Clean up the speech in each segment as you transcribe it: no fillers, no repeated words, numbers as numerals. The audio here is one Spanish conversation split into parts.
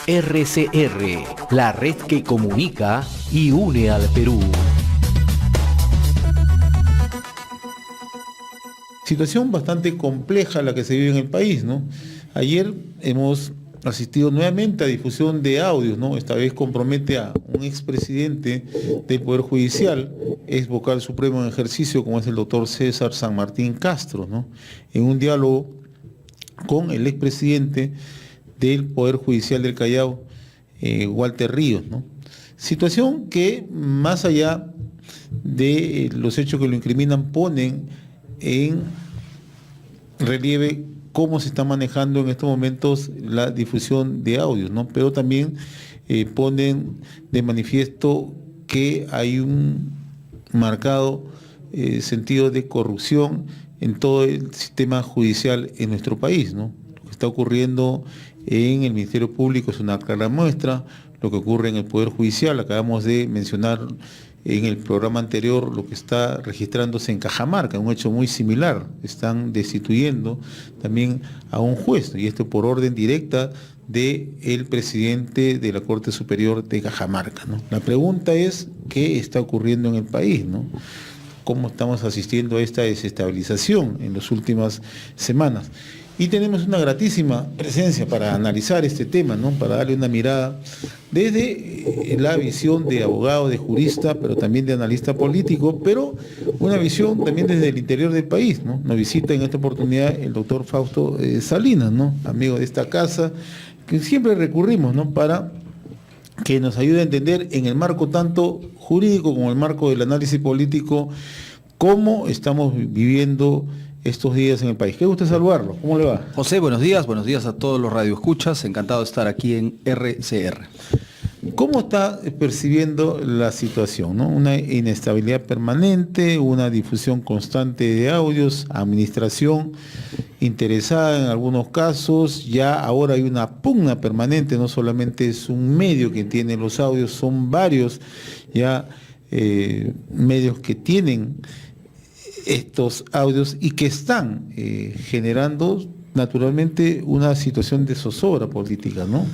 RCR, la red que comunica y une al Perú. Situación bastante compleja la que se vive en el país, ¿no? Ayer hemos asistido nuevamente a difusión de audios, ¿no? Esta vez compromete a un expresidente del Poder Judicial, ex vocal supremo en ejercicio, como es el doctor César San Martín Castro, ¿no? En un diálogo con el expresidente del Poder Judicial del Callao, Walter Ríos, ¿no? Situación que, más allá de los hechos que lo incriminan, ponen en relieve cómo se está manejando en estos momentos la difusión de audios, ¿no? Pero también ponen de manifiesto que hay un marcado sentido de corrupción en todo el sistema judicial en nuestro país, ¿no? Lo que está ocurriendo en el Ministerio Público es una clara muestra, lo que ocurre en el Poder Judicial, acabamos de mencionar en el programa anterior lo que está registrándose en Cajamarca, un hecho muy similar. Están destituyendo también a un juez, y esto por orden directa del presidente de la Corte Superior de Cajamarca, ¿no? La pregunta es, ¿qué está ocurriendo en el país, ¿no? ¿Cómo estamos asistiendo a esta desestabilización en las últimas semanas? Y tenemos una gratísima presencia para analizar este tema, ¿no? Para darle una mirada desde la visión de abogado, de jurista, pero también de analista político, pero una visión también desde el interior del país, ¿no? Nos visita en esta oportunidad el doctor Fausto Salinas, ¿no? Amigo de esta casa, que siempre recurrimos, ¿no? Para que nos ayude a entender en el marco tanto jurídico como el marco del análisis político cómo estamos viviendo estos días en el país. Qué gusto saludarlo. ¿Cómo le va? José, buenos días a todos los radioescuchas. Encantado de estar aquí en RCR. ¿Cómo está percibiendo la situación, ¿no? Una inestabilidad permanente, una difusión constante de audios, administración interesada en algunos casos, ya ahora hay una pugna permanente, no solamente es un medio que tiene los audios, son varios ya medios que tienen estos audios y que están generando naturalmente una situación de zozobra política, ¿no?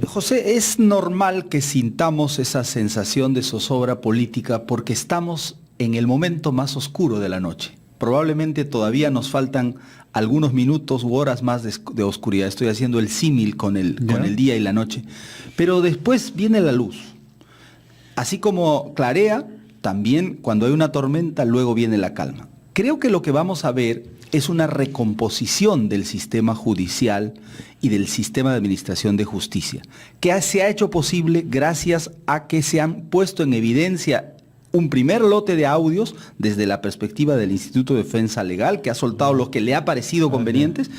José, es normal que sintamos esa sensación de zozobra política porque estamos en el momento más oscuro de la noche. Probablemente todavía nos faltan algunos minutos u horas más de oscuridad. Estoy haciendo el símil con el día y la noche. Pero después viene la luz. Así como clarea, también cuando hay una tormenta, luego viene la calma. Creo que lo que vamos a ver es una recomposición del sistema judicial y del sistema de administración de justicia, que se ha hecho posible gracias a que se han puesto en evidencia un primer lote de audios desde la perspectiva del Instituto de Defensa Legal, que ha soltado los que le ha parecido convenientes,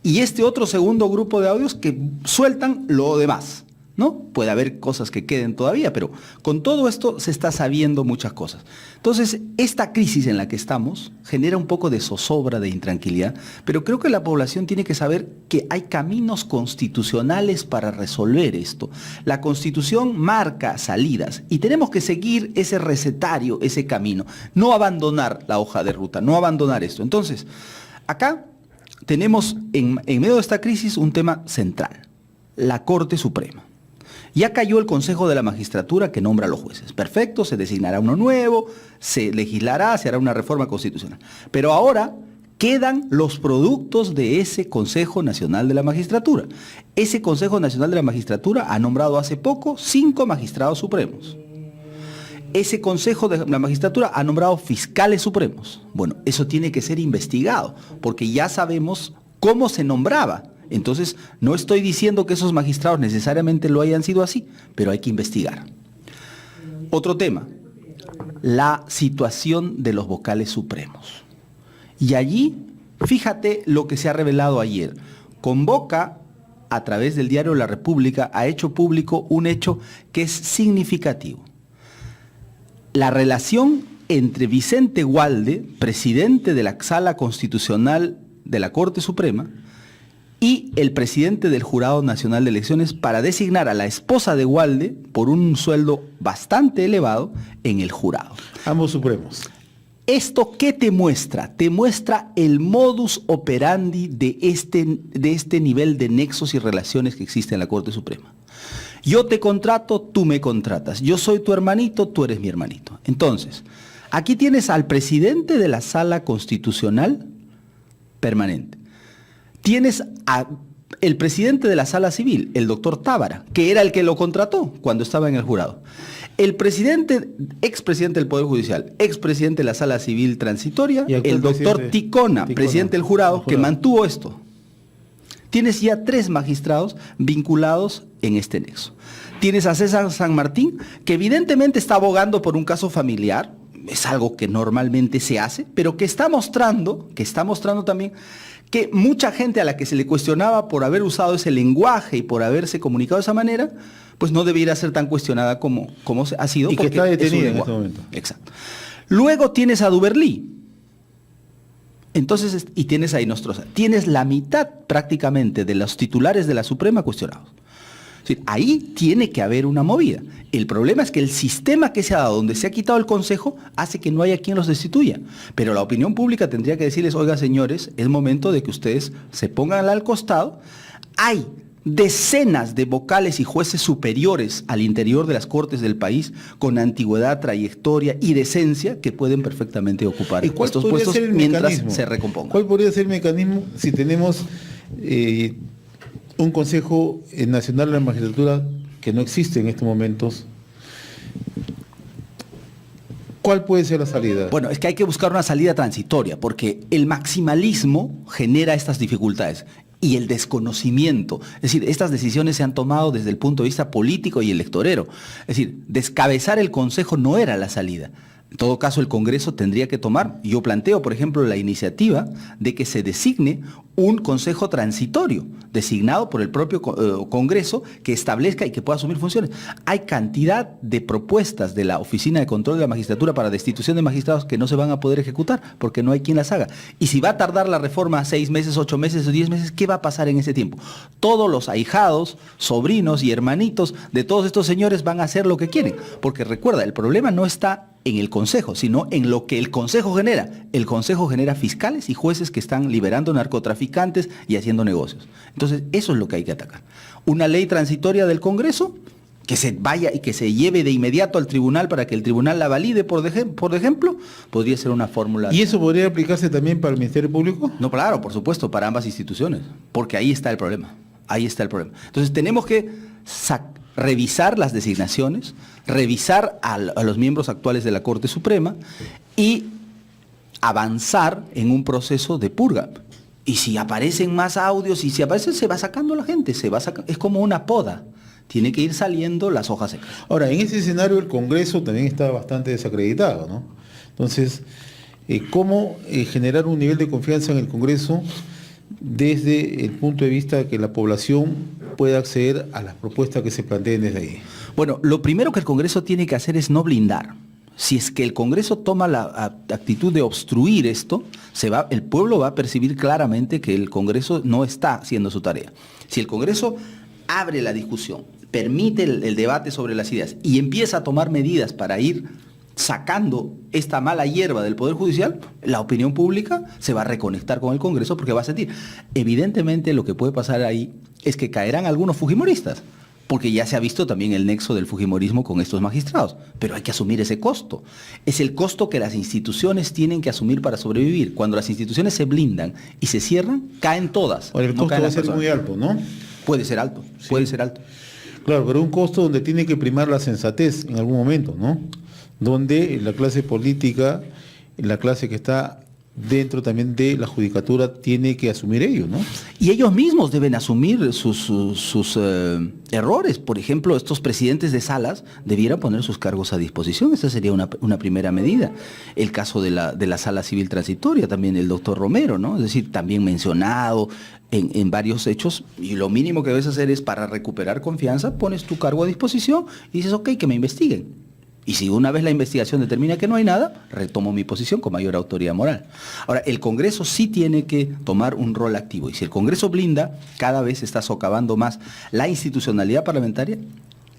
y este otro segundo grupo de audios que sueltan lo demás, ¿no? Puede haber cosas que queden todavía, pero con todo esto se está sabiendo muchas cosas. Entonces, esta crisis en la que estamos genera un poco de zozobra, de intranquilidad, pero creo que la población tiene que saber que hay caminos constitucionales para resolver esto. La Constitución marca salidas y tenemos que seguir ese recetario, ese camino. No abandonar la hoja de ruta, no abandonar esto. Entonces, acá tenemos en medio de esta crisis un tema central, la Corte Suprema. Ya cayó el Consejo de la Magistratura que nombra a los jueces. Perfecto, se designará uno nuevo, se legislará, se hará una reforma constitucional. Pero ahora quedan los productos de ese Consejo Nacional de la Magistratura. Ese Consejo Nacional de la Magistratura ha nombrado hace poco 5 magistrados supremos. Ese Consejo de la Magistratura ha nombrado fiscales supremos. Bueno, eso tiene que ser investigado, porque ya sabemos cómo se nombraba. Entonces, no estoy diciendo que esos magistrados necesariamente lo hayan sido así, pero hay que investigar. Otro tema, la situación de los vocales supremos. Y allí, fíjate lo que se ha revelado ayer. Convoca, a través del diario La República, ha hecho público un hecho que es significativo. La relación entre Vicente Walde, presidente de la Sala Constitucional de la Corte Suprema, y el presidente del Jurado Nacional de Elecciones para designar a la esposa de Walde por un sueldo bastante elevado en el jurado. Ambos supremos. ¿Esto qué te muestra? Te muestra el modus operandi de este nivel de nexos y relaciones que existe en la Corte Suprema. Yo te contrato, tú me contratas. Yo soy tu hermanito, tú eres mi hermanito. Entonces, aquí tienes al presidente de la Sala Constitucional permanente. Tienes al presidente de la Sala Civil, el doctor Tábara, que era el que lo contrató cuando estaba en el jurado. El expresidente del Poder Judicial, expresidente de la Sala Civil Transitoria, el doctor Ticona, presidente del jurado, que mantuvo esto. Tienes ya 3 magistrados vinculados en este nexo. Tienes a César San Martín, que evidentemente está abogando por un caso familiar, es algo que normalmente se hace, pero que está mostrando también que mucha gente a la que se le cuestionaba por haber usado ese lenguaje y por haberse comunicado de esa manera, pues no debiera ser tan cuestionada como ha sido. Y que está detenida en este momento. Exacto. Luego tienes a Duberlí. Entonces, y tienes a Inostroza. Tienes la mitad prácticamente de los titulares de la Suprema cuestionados. Es decir, ahí tiene que haber una movida. El problema es que el sistema que se ha dado, donde se ha quitado el Consejo, hace que no haya quien los destituya. Pero la opinión pública tendría que decirles, oiga señores, es momento de que ustedes se pongan al costado. Hay decenas de vocales y jueces superiores al interior de las cortes del país con antigüedad, trayectoria y decencia que pueden perfectamente ocupar estos puestos mientras se recompongan. ¿Cuál podría ser el mecanismo si tenemos un Consejo Nacional de la Magistratura que no existe en estos momentos? ¿Cuál puede ser la salida? Bueno, es que hay que buscar una salida transitoria, porque el maximalismo genera estas dificultades. Y el desconocimiento. Es decir, estas decisiones se han tomado desde el punto de vista político y electorero. Es decir, descabezar el Consejo no era la salida. En todo caso, el Congreso tendría que tomar, yo planteo, por ejemplo, la iniciativa de que se designe un Consejo transitorio, designado por el propio Congreso, que establezca y que pueda asumir funciones. Hay cantidad de propuestas de la Oficina de Control de la Magistratura para destitución de magistrados que no se van a poder ejecutar, porque no hay quien las haga. Y si va a tardar la reforma 6 meses, 8 meses o 10 meses, ¿qué va a pasar en ese tiempo? Todos los ahijados, sobrinos y hermanitos de todos estos señores van a hacer lo que quieren, porque recuerda, el problema no está en el Consejo, sino en lo que el Consejo genera. El Consejo genera fiscales y jueces que están liberando narcotraficantes y haciendo negocios. Entonces, eso es lo que hay que atacar. Una ley transitoria del Congreso que se vaya y que se lleve de inmediato al tribunal para que el tribunal la valide, por ejemplo, podría ser una fórmula. ¿Y eso podría aplicarse también para el Ministerio Público? No, claro, por supuesto, para ambas instituciones, porque ahí está el problema. Ahí está el problema. Entonces, tenemos que revisar las designaciones, revisar a los miembros actuales de la Corte Suprema y avanzar en un proceso de purga. Y si aparecen más audios, y si aparecen, se va sacando la gente, es como una poda. Tiene que ir saliendo las hojas secas. Ahora, en ese escenario el Congreso también está bastante desacreditado, ¿no? Entonces, ¿cómo generar un nivel de confianza en el Congreso desde el punto de vista que la población pueda acceder a las propuestas que se planteen desde ahí? Bueno, lo primero que el Congreso tiene que hacer es no blindar. Si es que el Congreso toma la actitud de obstruir esto, el pueblo va a percibir claramente que el Congreso no está haciendo su tarea. Si el Congreso abre la discusión, permite el debate sobre las ideas y empieza a tomar medidas para ir sacando esta mala hierba del Poder Judicial, la opinión pública se va a reconectar con el Congreso porque va a sentir. Evidentemente lo que puede pasar ahí es que caerán algunos fujimoristas, porque ya se ha visto también el nexo del fujimorismo con estos magistrados, pero hay que asumir ese costo. Es el costo que las instituciones tienen que asumir para sobrevivir. Cuando las instituciones se blindan y se cierran, caen todas. Ahora, el costo va a ser muy alto, ¿no? Puede ser alto, sí. Puede ser alto. Claro, pero un costo donde tiene que primar la sensatez en algún momento, ¿no? Donde la clase política, la clase que está dentro también de la judicatura, tiene que asumir ello, ¿no? Y ellos mismos deben asumir sus errores. Por ejemplo, estos presidentes de salas debieran poner sus cargos a disposición. Esa sería una primera medida. El caso de la Sala Civil Transitoria, también el doctor Romero, ¿no? Es decir, también mencionado en varios hechos, y lo mínimo que debes hacer es, para recuperar confianza, pones tu cargo a disposición y dices, ok, que me investiguen. Y si una vez la investigación determina que no hay nada, retomo mi posición con mayor autoridad moral. Ahora, el Congreso sí tiene que tomar un rol activo. Y si el Congreso blinda, cada vez está socavando más la institucionalidad parlamentaria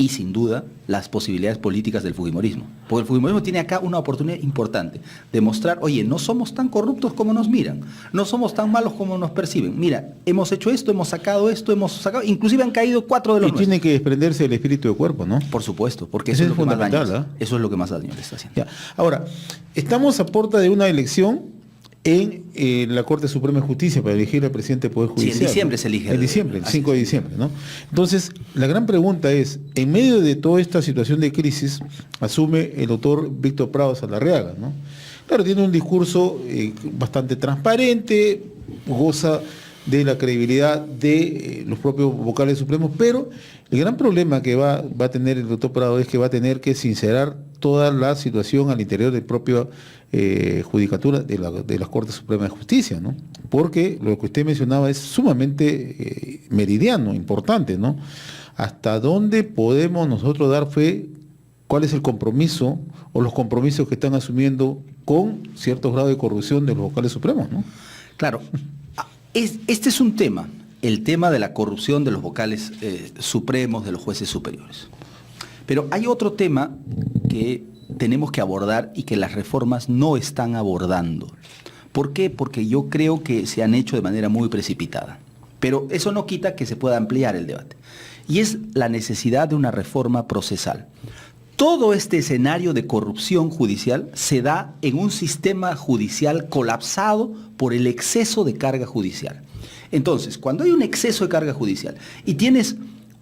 y sin duda las posibilidades políticas del fujimorismo. Porque el fujimorismo tiene acá una oportunidad importante de mostrar, oye, no somos tan corruptos como nos miran, no somos tan malos como nos perciben. Mira, hemos hecho esto, hemos sacado, inclusive han caído 4 de los Y tiene que desprenderse del espíritu de cuerpo, ¿no? Por supuesto, porque Eso eso es es lo que más fundamental, daño, eso es lo que más daño le está haciendo. Ya. Ahora, estamos a puerta de una elección en la Corte Suprema de Justicia para elegir al presidente del Poder Judicial. Sí, en diciembre, ¿no? Se elige. En diciembre, el 5 de diciembre, ¿no? Entonces, la gran pregunta es, en medio de toda esta situación de crisis, asume el doctor Víctor Prado Saldarriaga, ¿no? Claro, tiene un discurso bastante transparente, goza de la credibilidad de los propios vocales supremos, pero el gran problema que va a tener el doctor Prado es que va a tener que sincerar toda la situación al interior de propia judicatura de las Cortes Supremas de Justicia, ¿no? Porque lo que usted mencionaba es sumamente meridiano, importante, ¿no? ¿Hasta dónde podemos nosotros dar fe? ¿Cuál es el compromiso o los compromisos que están asumiendo con ciertos grados de corrupción de los vocales supremos, ¿no? Claro, este es un tema, el tema de la corrupción de los vocales supremos, de los jueces superiores. Pero hay otro tema que tenemos que abordar y que las reformas no están abordando. ¿Por qué? Porque yo creo que se han hecho de manera muy precipitada. Pero eso no quita que se pueda ampliar el debate. Y es la necesidad de una reforma procesal. Todo este escenario de corrupción judicial se da en un sistema judicial colapsado por el exceso de carga judicial. Entonces, cuando hay un exceso de carga judicial y tienes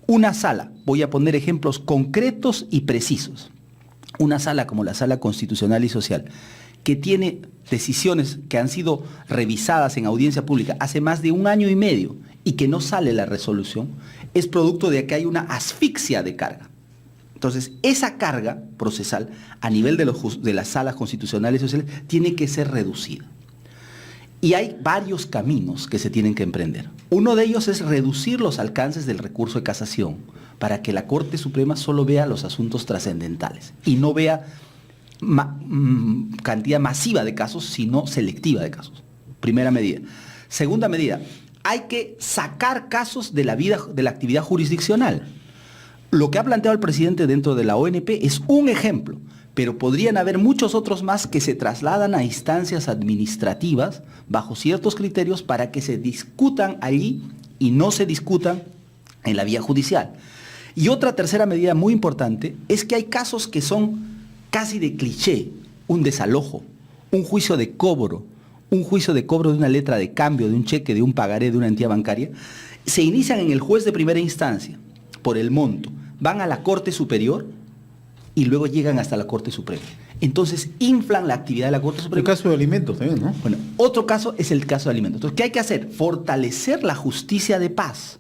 una sala, voy a poner ejemplos concretos y precisos, una sala como la Sala Constitucional y Social, que tiene decisiones que han sido revisadas en audiencia pública hace más de 1 año y medio y que no sale la resolución, es producto de que hay una asfixia de carga. Entonces, esa carga procesal a nivel de las salas constitucionales y sociales tiene que ser reducida. Y hay varios caminos que se tienen que emprender. Uno de ellos es reducir los alcances del recurso de casación para que la Corte Suprema solo vea los asuntos trascendentales y no vea cantidad masiva de casos, sino selectiva de casos. Primera medida. Segunda medida, hay que sacar casos de la actividad jurisdiccional. Lo que ha planteado el presidente dentro de la ONP es un ejemplo, pero podrían haber muchos otros más que se trasladan a instancias administrativas bajo ciertos criterios para que se discutan allí y no se discutan en la vía judicial. Y otra tercera medida muy importante es que hay casos que son casi de cliché, un desalojo, un juicio de cobro de una letra de cambio, de un cheque, de un pagaré de una entidad bancaria, se inician en el juez de primera instancia por el monto, van a la Corte Superior y luego llegan hasta la Corte Suprema. Entonces inflan la actividad de la Corte Suprema. El caso de alimentos también, ¿no? Bueno, otro caso es el caso de alimentos. Entonces, ¿qué hay que hacer? Fortalecer la justicia de paz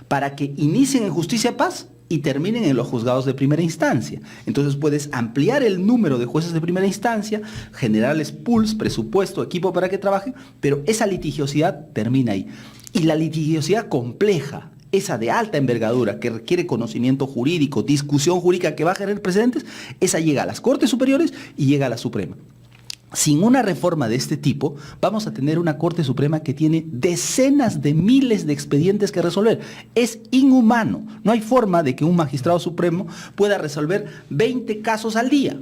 para que inicien en justicia de paz y terminen en los juzgados de primera instancia. Entonces puedes ampliar el número de jueces de primera instancia, generarles pools, presupuesto, equipo para que trabajen, pero esa litigiosidad termina ahí. Y la litigiosidad compleja, esa de alta envergadura, que requiere conocimiento jurídico, discusión jurídica que va a generar precedentes, esa llega a las Cortes Superiores y llega a la Suprema. Sin una reforma de este tipo, vamos a tener una Corte Suprema que tiene decenas de miles de expedientes que resolver. Es inhumano. No hay forma de que un magistrado supremo pueda resolver 20 casos al día.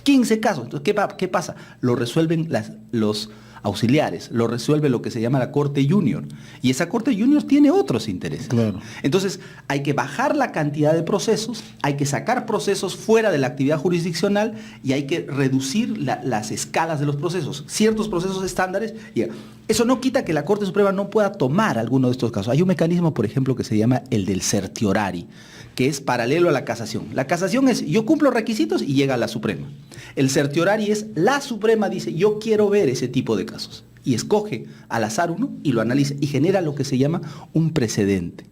15 casos. Entonces, ¿qué pasa? Lo resuelven los auxiliares, lo resuelve lo que se llama la Corte Junior. Y esa Corte Junior tiene otros intereses. Claro. Entonces, hay que bajar la cantidad de procesos, hay que sacar procesos fuera de la actividad jurisdiccional y hay que reducir las escalas de los procesos, ciertos procesos estándares. Y eso no quita que la Corte Suprema no pueda tomar alguno de estos casos. Hay un mecanismo, por ejemplo, que se llama el del certiorari, que es paralelo a la casación. La casación es, yo cumplo requisitos y llega a la Suprema. El certiorari es, la Suprema dice, yo quiero ver ese tipo de casos. Y escoge al azar uno y lo analiza y genera lo que se llama un precedente.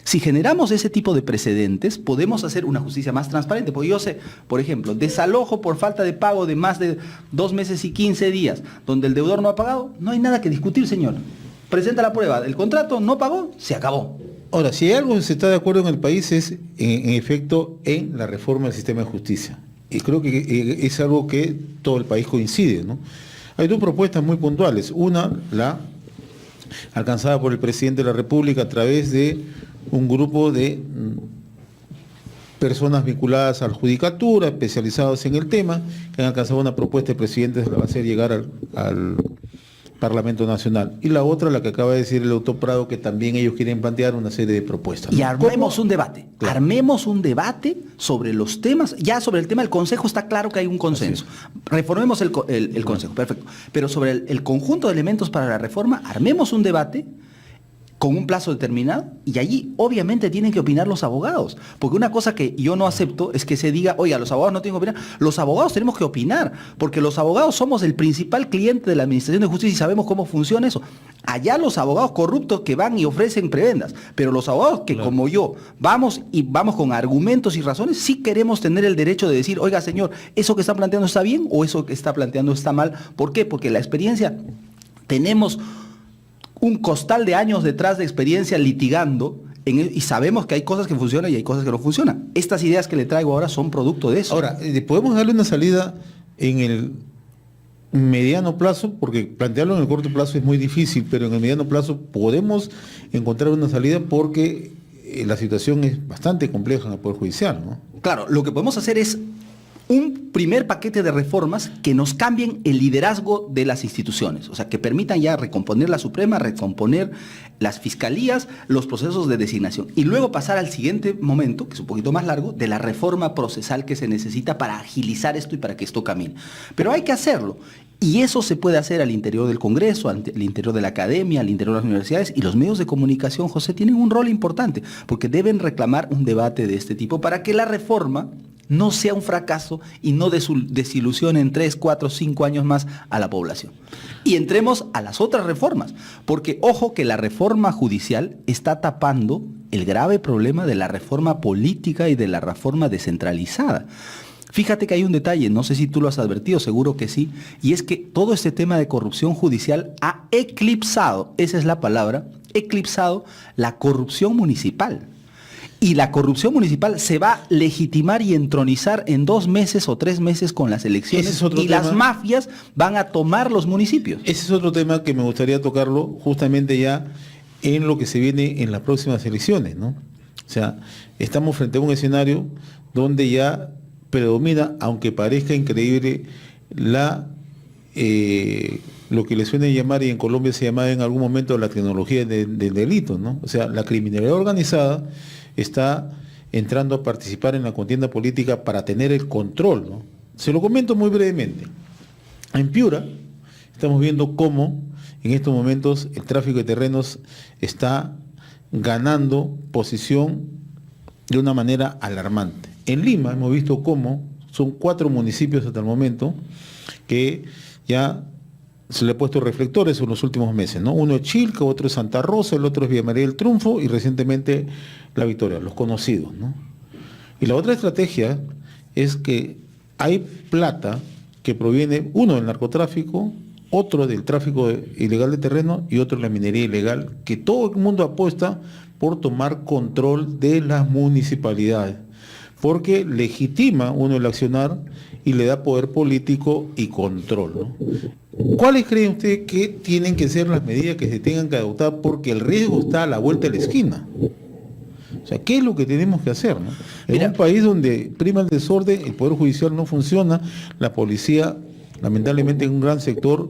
Si generamos ese tipo de precedentes, podemos hacer una justicia más transparente. Porque yo sé, por ejemplo, desalojo por falta de pago de más de 2 meses y 15 días, donde el deudor no ha pagado, no hay nada que discutir, señor. Presenta la prueba, el contrato no pagó, se acabó. Ahora, si hay algo que se está de acuerdo en el país es, en efecto, en la reforma del sistema de justicia. Y creo que es algo que todo el país coincide, ¿no? Hay 2 propuestas muy puntuales. Una, la alcanzada por el presidente de la República a través de un grupo de personas vinculadas a la judicatura, especializados en el tema, que han alcanzado una propuesta de presidente, se la va a hacer llegar al Parlamento Nacional. Y la otra, la que acaba de decir el doctor Prado, que también ellos quieren plantear una serie de propuestas, ¿no? Y armemos un debate. Claro. Armemos un debate sobre los temas. Ya sobre el tema del Consejo está claro que hay un consenso. Reformemos el Consejo, perfecto. Pero sobre el conjunto de elementos para la reforma, armemos un debate con un plazo determinado, y allí obviamente tienen que opinar los abogados, porque una cosa que yo no acepto es que se diga, oiga, los abogados no tienen que opinar. Los abogados tenemos que opinar, porque los abogados somos el principal cliente de la Administración de Justicia y sabemos cómo funciona eso. Allá los abogados corruptos que van y ofrecen prebendas, pero los abogados que, claro, como yo, vamos con argumentos y razones, sí queremos tener el derecho de decir, oiga, señor, eso que está planteando está bien o eso que está planteando está mal. ¿Por qué? Porque la experiencia, tenemos un costal de años detrás de experiencia litigando y sabemos que hay cosas que funcionan y hay cosas que no funcionan. Estas ideas que le traigo ahora son producto de eso. Ahora, podemos darle una salida en el mediano plazo, porque plantearlo en el corto plazo es muy difícil, pero en el mediano plazo podemos encontrar una salida porque la situación es bastante compleja en el Poder Judicial, ¿no? Claro, lo que podemos hacer es un primer paquete de reformas que nos cambien el liderazgo de las instituciones, o sea, que permitan ya recomponer la Suprema, recomponer las fiscalías, los procesos de designación, y luego pasar al siguiente momento, que es un poquito más largo, de la reforma procesal que se necesita para agilizar esto y para que esto camine. Pero hay que hacerlo, y eso se puede hacer al interior del Congreso, al interior de la academia, al interior de las universidades, y los medios de comunicación, José, tienen un rol importante, porque deben reclamar un debate de este tipo para que la reforma no sea un fracaso y no desilusione en 3, 4, 5 años más a la población. Y entremos a las otras reformas, porque ojo que la reforma judicial está tapando el grave problema de la reforma política y de la reforma descentralizada. Fíjate que hay un detalle, no sé si tú lo has advertido, seguro que sí, y es que todo este tema de corrupción judicial ha eclipsado, esa es la palabra, eclipsado la corrupción municipal. Y la corrupción municipal se va a legitimar y entronizar en 2 meses o 3 meses con las elecciones, y las mafias van a tomar los municipios. Ese es otro tema que me gustaría tocarlo justamente ya en lo que se viene en las próximas elecciones, ¿no? O sea, estamos frente a un escenario donde ya predomina, aunque parezca increíble, lo que le suena llamar, y en Colombia se llamaba en algún momento, la tecnología del delito, ¿no? O sea, la criminalidad organizada está entrando a participar en la contienda política para tener el control, ¿no? Se lo comento muy brevemente. En Piura estamos viendo cómo en estos momentos el tráfico de terrenos está ganando posición de una manera alarmante. En Lima hemos visto cómo son 4 municipios hasta el momento que ya se le ha puesto reflectores en los últimos meses, ¿no? Uno es Chilca, otro es Santa Rosa, el otro es Villa María del Triunfo y recientemente La Victoria, los conocidos, ¿no? Y la otra estrategia es que hay plata que proviene, uno del narcotráfico, otro del tráfico ilegal de terreno y otro de la minería ilegal, que todo el mundo apuesta por tomar control de las municipalidades, porque legitima uno el accionar y le da poder político y control, ¿no? ¿Cuáles creen ustedes que tienen que ser las medidas que se tengan que adoptar? Porque el riesgo está a la vuelta de la esquina. O sea, ¿qué es lo que tenemos que hacer, ¿no? En un país donde prima el desorden, el Poder Judicial no funciona, la policía, lamentablemente en un gran sector,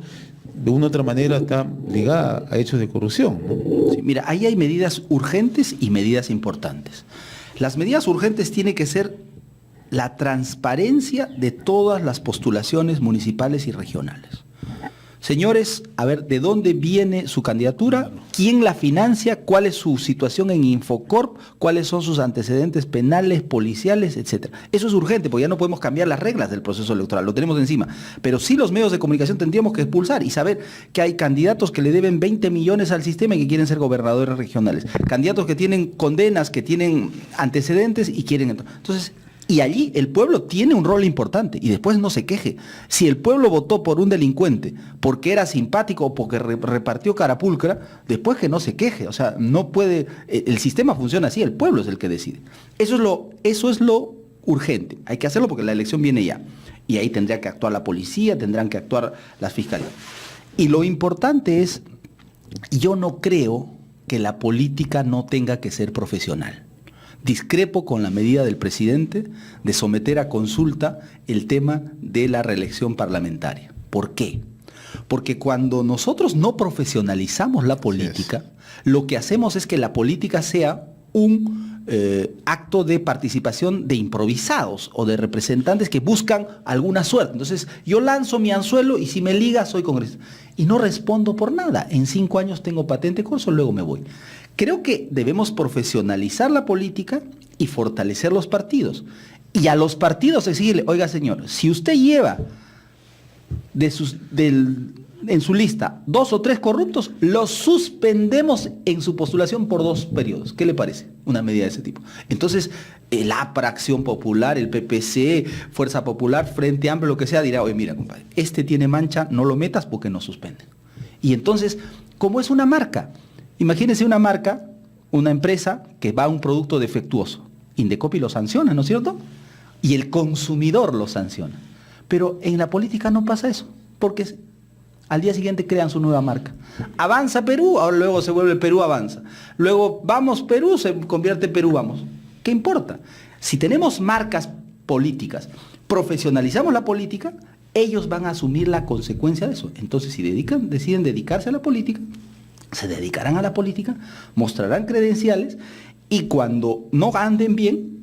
de una u otra manera está ligada a hechos de corrupción, ¿no? Sí, mira, ahí hay medidas urgentes y medidas importantes. Las medidas urgentes tienen que ser la transparencia de todas las postulaciones municipales y regionales. Señores, a ver, ¿de dónde viene su candidatura? ¿Quién la financia? ¿Cuál es su situación en Infocorp? ¿Cuáles son sus antecedentes penales, policiales, etcétera? Eso es urgente, porque ya no podemos cambiar las reglas del proceso electoral, lo tenemos encima. Pero sí los medios de comunicación tendríamos que expulsar y saber que hay candidatos que le deben 20 millones al sistema y que quieren ser gobernadores regionales. Candidatos que tienen condenas, que tienen antecedentes y quieren... Entonces, y allí el pueblo tiene un rol importante y después no se queje. Si el pueblo votó por un delincuente porque era simpático o porque repartió carapulcra, después que no se queje. O sea, no puede, el sistema funciona así, el pueblo es el que decide. Eso es lo urgente. Hay que hacerlo porque la elección viene ya. Y ahí tendría que actuar la policía, tendrán que actuar las fiscalías. Y lo importante es, yo no creo que la política no tenga que ser profesional. Discrepo con la medida del presidente de someter a consulta el tema de la reelección parlamentaria. ¿Por qué? Porque cuando nosotros no profesionalizamos la política, lo que hacemos es que la política sea un acto de participación de improvisados o de representantes que buscan alguna suerte. Entonces, yo lanzo mi anzuelo y si me liga soy congresista. Y no respondo por nada. En 5 años tengo patente corso, luego me voy. Creo que debemos profesionalizar la política y fortalecer los partidos. Y a los partidos exigirle, oiga señor, si usted lleva en su lista 2 o 3 corruptos, los suspendemos en su postulación por 2 periodos. ¿Qué le parece? Una medida de ese tipo. Entonces, el APRA, Acción Popular, el PPC, Fuerza Popular, Frente Amplio, lo que sea, dirá, oye, mira, compadre, este tiene mancha, no lo metas porque nos suspenden. Y entonces, como es una marca, imagínense una marca, una empresa que va a un producto defectuoso. Indecopi lo sanciona, ¿no es cierto? Y el consumidor lo sanciona. Pero en la política no pasa eso, porque al día siguiente crean su nueva marca. Avanza Perú, ahora luego se vuelve Perú Avanza. Luego Vamos Perú, se convierte Perú Vamos. ¿Qué importa? Si tenemos marcas políticas, profesionalizamos la política, ellos van a asumir la consecuencia de eso. Entonces, si deciden dedicarse a la política, se dedicarán a la política, mostrarán credenciales y cuando no anden bien,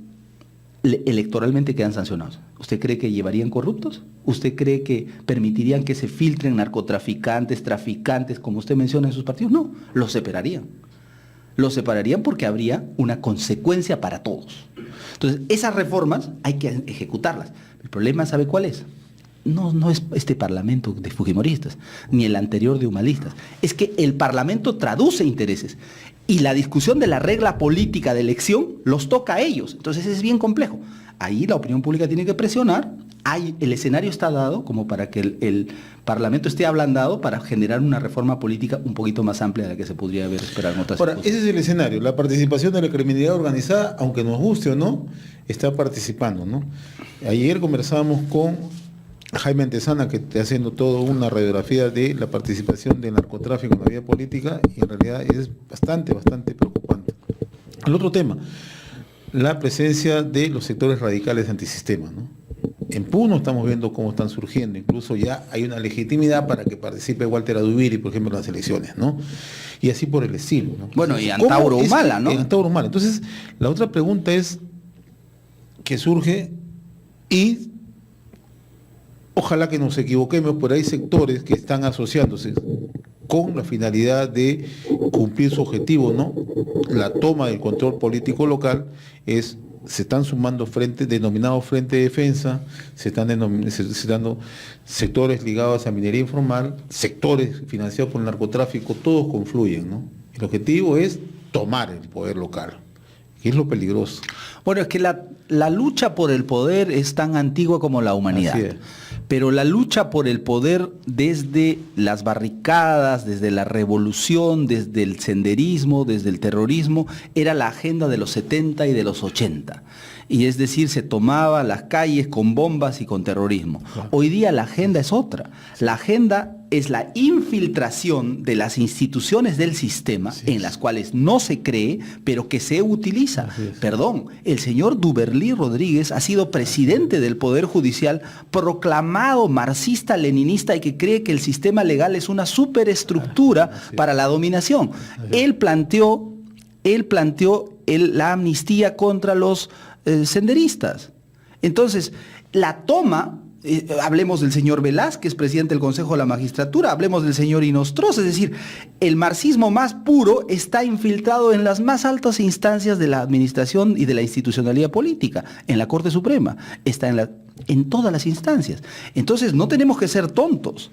electoralmente quedan sancionados. ¿Usted cree que llevarían corruptos? ¿Usted cree que permitirían que se filtren narcotraficantes, traficantes, como usted menciona en sus partidos? No, los separarían. Los separarían porque habría una consecuencia para todos. Entonces, esas reformas hay que ejecutarlas. El problema, ¿sabe cuál es? No es este parlamento de fujimoristas, ni el anterior de humalistas. Es que el parlamento traduce intereses y la discusión de la regla política de elección los toca a ellos. Entonces es bien complejo. Ahí la opinión pública tiene que presionar. El escenario está dado como para que el Parlamento esté ablandado para generar una reforma política un poquito más amplia de la que se podría haber esperado en otras Ahora, circunstancias. ese es el escenario. La participación de la criminalidad organizada, aunque nos guste o no, está participando, ¿no? Ayer conversábamos con Jaime Antesana, que está haciendo toda una radiografía de la participación del narcotráfico en la vida política, y en realidad es bastante preocupante. El otro tema, la presencia de los sectores radicales antisistema, ¿no? En Puno estamos viendo cómo están surgiendo, incluso ya hay una legitimidad para que participe Walter Adubiri, por ejemplo, en las elecciones, ¿no? Y así por el estilo, ¿no? Bueno, y Antauro Humala, ¿no? Antauro Humala. Entonces, la otra pregunta es que surge y ojalá que nos equivoquemos, pero hay sectores que están asociándose con la finalidad de cumplir su objetivo, ¿no? La toma del control político local se están sumando denominados Frente de Defensa, se están dando sectores ligados a minería informal, sectores financiados por el narcotráfico, todos confluyen, ¿no? El objetivo es tomar el poder local, que es lo peligroso. Bueno, es que la lucha por el poder es tan antigua como la humanidad. Así es. Pero la lucha por el poder desde las barricadas, desde la revolución, desde el senderismo, desde el terrorismo, era la agenda de los 70 y de los 80. Y es decir, se tomaba las calles con bombas y con terrorismo. Claro. Hoy día la agenda es otra. La agenda es la infiltración de las instituciones del sistema en las cuales no se cree, pero que se utiliza. Perdón, el señor Duberlí Rodríguez ha sido presidente del Poder Judicial, proclamado marxista-leninista y que cree que el sistema legal es una superestructura para la dominación. Él planteó la amnistía contra los senderistas. Entonces, la toma, hablemos del señor Velázquez, presidente del Consejo de la Magistratura, hablemos del señor Inostroza, es decir, el marxismo más puro está infiltrado en las más altas instancias de la administración y de la institucionalidad política, en la Corte Suprema, está en todas las instancias. Entonces, no tenemos que ser tontos.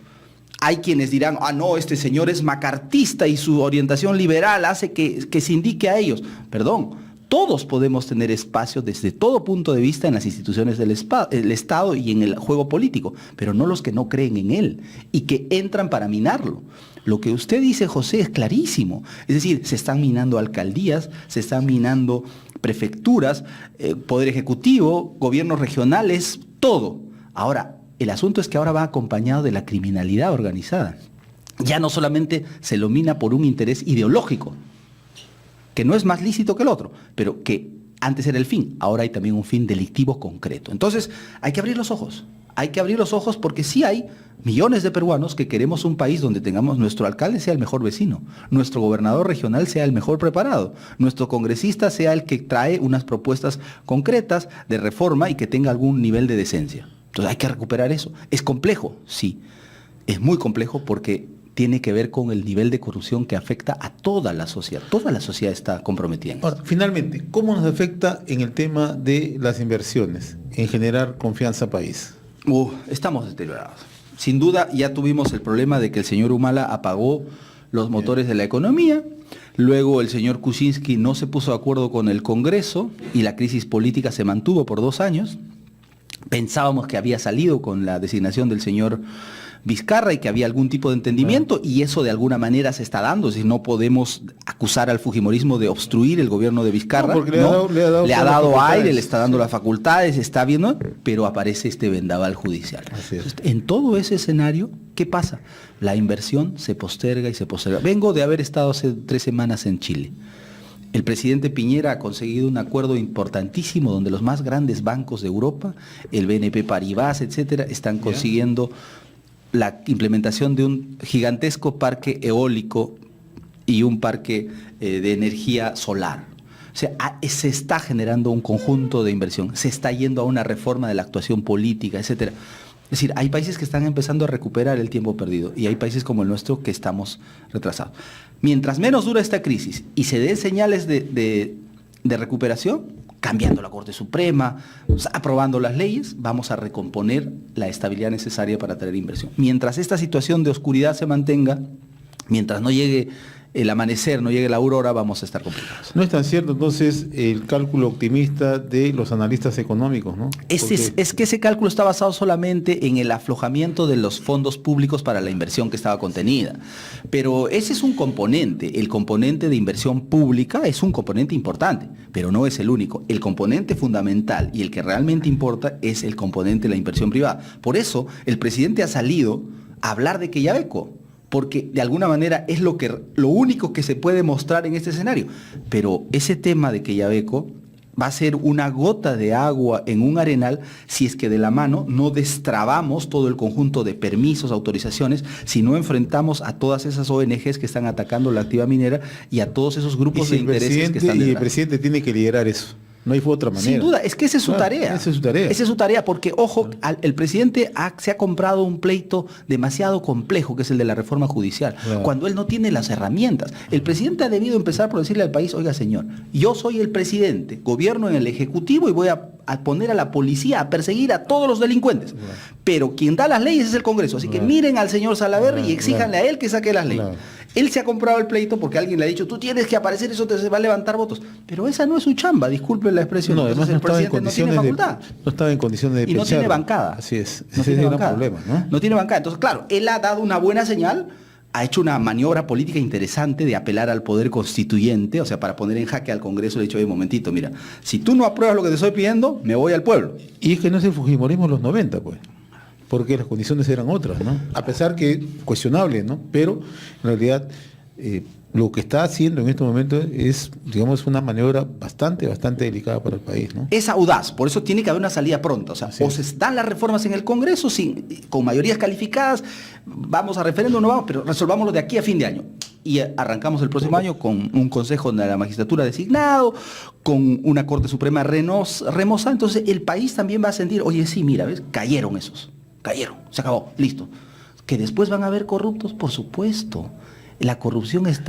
Hay quienes dirán, no, este señor es macartista y su orientación liberal hace que se indique a ellos. Perdón. Todos podemos tener espacio desde todo punto de vista en las instituciones del Estado y en el juego político, pero no los que no creen en él y que entran para minarlo. Lo que usted dice, José, es clarísimo. Es decir, se están minando alcaldías, se están minando prefecturas, poder ejecutivo, gobiernos regionales, todo. Ahora, el asunto es que ahora va acompañado de la criminalidad organizada. Ya no solamente se lo mina por un interés ideológico, que no es más lícito que el otro, pero que antes era el fin, ahora hay también un fin delictivo concreto. Entonces, hay que abrir los ojos. Hay que abrir los ojos porque sí hay millones de peruanos que queremos un país donde tengamos nuestro alcalde sea el mejor vecino, nuestro gobernador regional sea el mejor preparado, nuestro congresista sea el que trae unas propuestas concretas de reforma y que tenga algún nivel de decencia. Entonces hay que recuperar eso. ¿Es complejo? Sí. Es muy complejo porque tiene que ver con el nivel de corrupción que afecta a toda la sociedad. Toda la sociedad está comprometida en eso. Ahora, finalmente, ¿cómo nos afecta en el tema de las inversiones, en generar confianza país? Estamos deteriorados. Sin duda ya tuvimos el problema de que el señor Humala apagó los motores de la economía, luego el señor Kuczynski no se puso de acuerdo con el Congreso y la crisis política se mantuvo por 2 años. Pensábamos que había salido con la designación del señor Vizcarra y que había algún tipo de entendimiento y eso de alguna manera se está dando. Si no podemos acusar al fujimorismo de obstruir el gobierno de Vizcarra, No, porque le ha dado aire, le está dando las facultades, está viendo, pero aparece este vendaval judicial. Entonces, en todo ese escenario, ¿qué pasa? La inversión se posterga y se posterga. Vengo de haber estado hace 3 semanas en Chile. El presidente Piñera ha conseguido un acuerdo importantísimo donde los más grandes bancos de Europa, el BNP Paribas, etcétera, están consiguiendo la implementación de un gigantesco parque eólico y un parque de energía solar. O sea, se está generando un conjunto de inversión, se está yendo a una reforma de la actuación política, etcétera. Es decir, hay países que están empezando a recuperar el tiempo perdido y hay países como el nuestro que estamos retrasados. Mientras menos dura esta crisis y se den señales de recuperación, cambiando la Corte Suprema, aprobando las leyes, vamos a recomponer la estabilidad necesaria para traer inversión. Mientras esta situación de oscuridad se mantenga, mientras no llegue el amanecer, no llegue la aurora, vamos a estar complicados. No es tan cierto entonces el cálculo optimista de los analistas económicos, ¿no? Es que ese cálculo está basado solamente en el aflojamiento de los fondos públicos para la inversión que estaba contenida. Pero ese es un componente. El componente de inversión pública es un componente importante, pero no es el único. El componente fundamental y el que realmente importa es el componente de la inversión privada. Por eso el presidente ha salido a hablar de Quellaveco, porque de alguna manera es lo único que se puede mostrar en este escenario. Pero ese tema de Quellaveco va a ser una gota de agua en un arenal si es que de la mano no destrabamos todo el conjunto de permisos, autorizaciones, si no enfrentamos a todas esas ONGs que están atacando la actividad minera y a todos esos grupos de intereses que están detrás. Y el presidente tiene que liderar eso. No hay otra manera. Sin duda, es que esa es su tarea. Esa es su tarea. Esa es su tarea, porque, ojo, el presidente se ha comprado un pleito demasiado complejo, que es el de la reforma judicial, cuando él no tiene las herramientas. El presidente ha debido empezar por decirle al país, oiga, señor, yo soy el presidente, gobierno en el Ejecutivo y voy a poner a la policía a perseguir a todos los delincuentes. Pero quien da las leyes es el Congreso. Así que miren al señor Salaverry y exíjanle a él que saque las leyes. Él se ha comprado el pleito porque alguien le ha dicho, tú tienes que aparecer, eso te va a levantar votos. Pero esa no es su chamba, disculpen la expresión. No, además el presidente no tiene facultad. No estaba en condiciones de y no tiene bancada. Así es. No Ese es el gran bancada. problema, ¿no? No tiene bancada. Entonces, claro, él ha dado una buena señal, ha hecho una maniobra política interesante de apelar al poder constituyente, o sea, para poner en jaque al Congreso, le ha dicho, oye, momentito, mira, si tú no apruebas lo que te estoy pidiendo, me voy al pueblo. Y es que no es el fujimorismo en los 90, pues, porque las condiciones eran otras, ¿no? A pesar que cuestionable, ¿no? Pero en realidad lo que está haciendo en este momento es, digamos, una maniobra bastante delicada para el país, ¿no? Es audaz, por eso tiene que haber una salida pronta. O sea, o se dan las reformas en el Congreso con mayorías calificadas, vamos a referéndum, no vamos, pero resolvámoslo de aquí a fin de año. Y arrancamos el próximo año con un Consejo de la Magistratura designado, con una Corte Suprema remozada. Entonces el país también va a sentir, oye, sí, mira, ¿ves? Cayeron, se acabó, listo. Que después van a haber corruptos, por supuesto. La corrupción es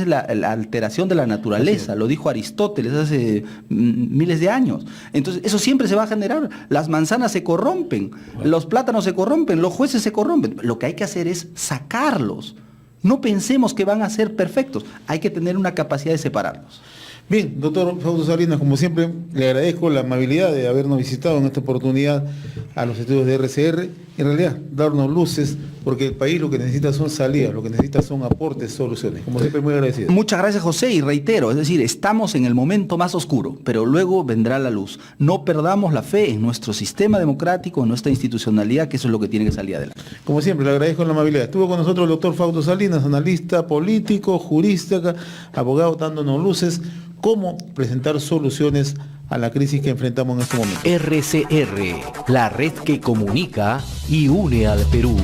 la alteración de la naturaleza, lo dijo Aristóteles hace miles de años. Entonces, eso siempre se va a generar. Las manzanas se corrompen, los plátanos se corrompen, los jueces se corrompen. Lo que hay que hacer es sacarlos. No pensemos que van a ser perfectos, hay que tener una capacidad de separarlos. Bien, doctor Fausto Salinas, como siempre, le agradezco la amabilidad de habernos visitado en esta oportunidad a los estudios de RCR. en realidad darnos luces, porque el país lo que necesita son salidas, lo que necesita son aportes, soluciones. Como siempre, muy agradecido. Muchas gracias, José, y reitero, es decir, estamos en el momento más oscuro, pero luego vendrá la luz. No perdamos la fe en nuestro sistema democrático, en nuestra institucionalidad, que eso es lo que tiene que salir adelante. Como siempre, le agradezco la amabilidad. Estuvo con nosotros el doctor Fausto Salinas, analista político, jurista, abogado, dándonos luces, cómo presentar soluciones a la crisis que enfrentamos en este momento. RCR, la red que comunica y une al Perú.